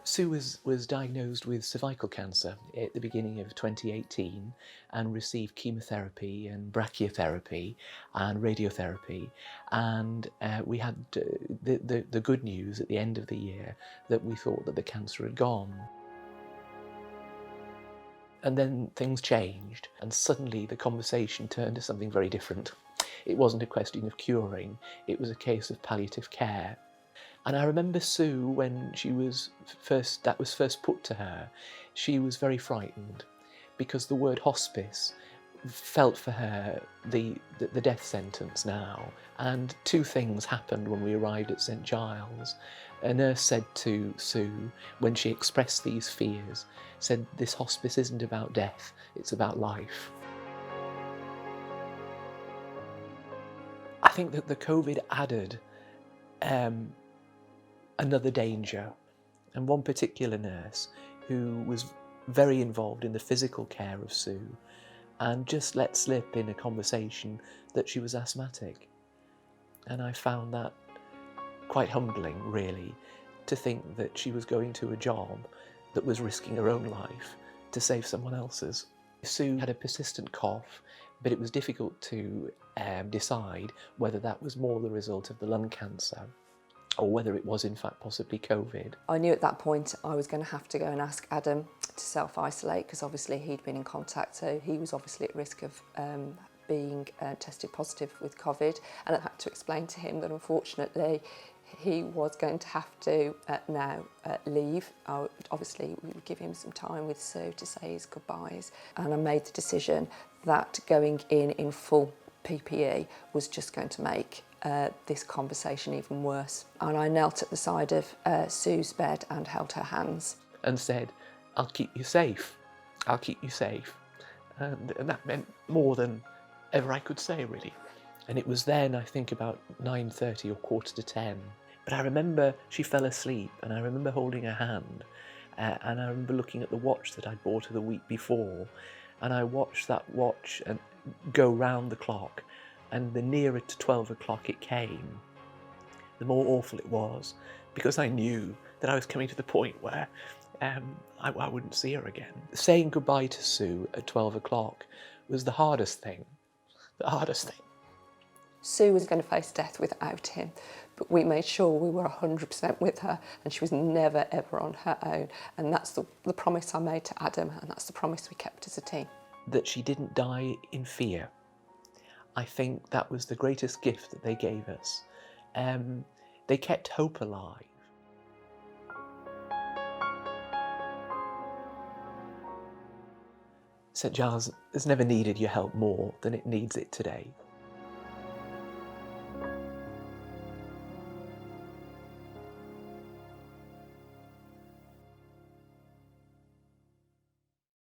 Sue was diagnosed with cervical cancer at the beginning of 2018 and received chemotherapy and brachytherapy and radiotherapy, and we had the good news at the end of the year that we thought that the cancer had gone. And then things changed, and suddenly the conversation turned to something very different. It wasn't a question of curing, it was a case of palliative care. And I remember Sue, when that was first put to her, she was very frightened because the word hospice felt for her the death sentence now. And two things happened when we arrived at St Giles. A nurse said to Sue, when she expressed these fears, said, "This hospice isn't about death, it's about life." I think that the COVID added another danger, and one particular nurse who was very involved in the physical care of Sue and just let slip in a conversation that she was asthmatic. And I found that quite humbling, really, to think that she was going to a job that was risking her own life to save someone else's. Sue had a persistent cough, but it was difficult to decide whether that was more the result of the lung cancer or whether it was in fact possibly COVID. I knew at that point I was going to have to go and ask Adam to self-isolate, because obviously he'd been in contact, so he was obviously at risk of being tested positive with COVID, and I had to explain to him that unfortunately he was going to have to now leave. Obviously we would give him some time with Sue to say his goodbyes, and I made the decision that going in full PPE was just going to make this conversation even worse. And I knelt at the side of Sue's bed and held her hands. And said, "I'll keep you safe, I'll keep you safe." And that meant more than ever I could say, really. And it was then, I think, about 9:30 or 9:45. But I remember she fell asleep, and I remember holding her hand, and I remember looking at the watch that I'd bought her the week before, and I watched that watch and go round the clock, and the nearer to 12 o'clock it came, the more awful it was, because I knew that I was coming to the point where I wouldn't see her again. Saying goodbye to Sue at 12 o'clock was the hardest thing. Sue was going to face death without him, but we made sure we were 100% with her, and she was never ever on her own. And that's the promise I made to Adam, and that's the promise we kept as a team. That she didn't die in fear. I think that was the greatest gift that they gave us. They kept hope alive. St Giles has never needed your help more than it needs it today.